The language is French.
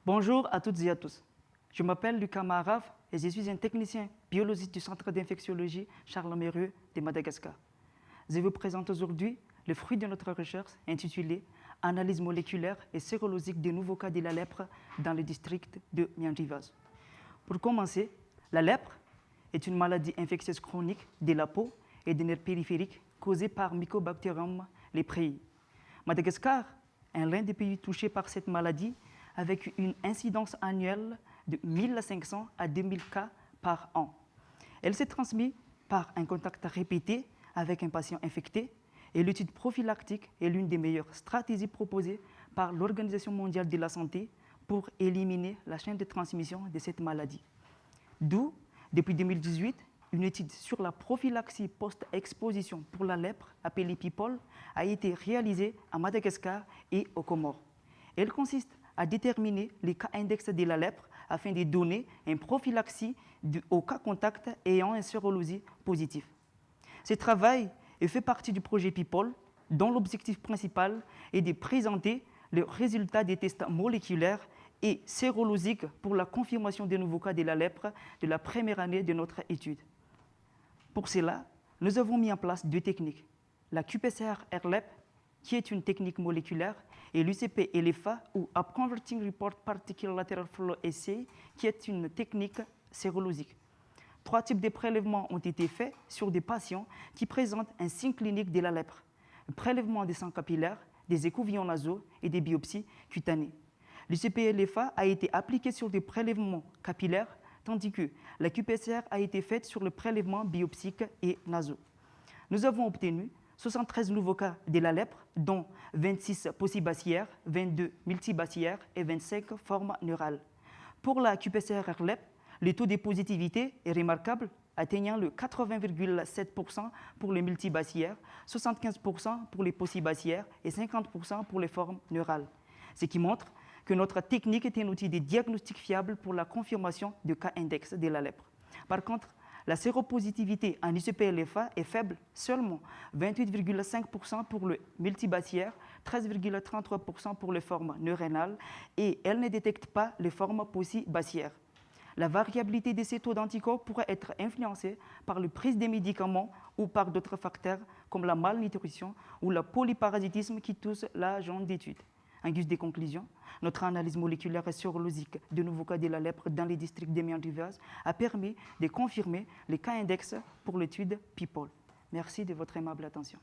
Bonjour à toutes et à tous. Je m'appelle Lucas Maharaf et je suis un technicien biologiste du Centre d'infectiologie Charles Mérieux de Madagascar. Je vous présente aujourd'hui le fruit de notre recherche intitulée « Analyse moléculaire et sérologique des nouveaux cas de la lèpre dans le district de Mian-Rivaz ». Pour commencer, la lèpre est une maladie infectieuse chronique de la peau et des nerfs périphériques causée par Mycobacterium leprae. Madagascar est l'un des pays touchés par cette maladie avec une incidence annuelle de 1500 à 2000 cas par an. Elle s'est transmise par un contact répété avec un patient infecté et l'étude prophylactique est l'une des meilleures stratégies proposées par l'Organisation mondiale de la santé pour éliminer la chaîne de transmission de cette maladie. D'où, depuis 2018, une étude sur la prophylaxie post-exposition pour la lèpre, appelée PIPOL, a été réalisée à Madagascar et aux Comores. Elle consiste à déterminer les cas index de la lèpre afin de donner une prophylaxie aux cas contacts ayant une sérologie positive. Ce travail fait partie du projet PIPOL, dont l'objectif principal est de présenter le résultat des tests moléculaires et sérologiques pour la confirmation des nouveaux cas de la lèpre de la première année de notre étude. Pour cela, nous avons mis en place deux techniques, la qPCR-RLEP, qui est une technique moléculaire, et l'UCP-LFA, ou Upconverting Report Particle Lateral Flow Assay, qui est une technique sérologique. 3 types de prélèvements ont été faits sur des patients qui présentent un signe clinique de la lèpre, le prélèvement des sangs capillaires, des écouvillons nasaux et des biopsies cutanées. L'UCP-LFA a été appliqué sur des prélèvements capillaires, tandis que la qPCR a été faite sur le prélèvement biopsique et nasaux. Nous avons obtenu 73 nouveaux cas de la lèpre, dont 26 paucibaciaires, 22 multibaciaires et 25 formes neurales. Pour la qPCR-RLEP, le taux de positivité est remarquable, atteignant le 80,7% pour les multibaciaires, 75% pour les paucibaciaires et 50% pour les formes neurales. Ce qui montre que notre technique est un outil de diagnostic fiable pour la confirmation de cas index de la lèpre. Par contre, la séropositivité en UCP-LFA est faible, seulement 28,5% pour le multibaciaire, 13,33% pour les formes neuronales et elle ne détecte pas les formes paucibaciaires. La variabilité de ces taux d'anticorps pourrait être influencée par la prise des médicaments ou par d'autres facteurs comme la malnutrition ou le polyparasitisme qui touchent l'agent d'étude. En guise de conclusion, notre analyse moléculaire et sérologique de nouveaux cas de la lèpre dans les districts de Mian-Rivaz a permis de confirmer les cas index pour l'étude PIPOL. Merci de votre aimable attention.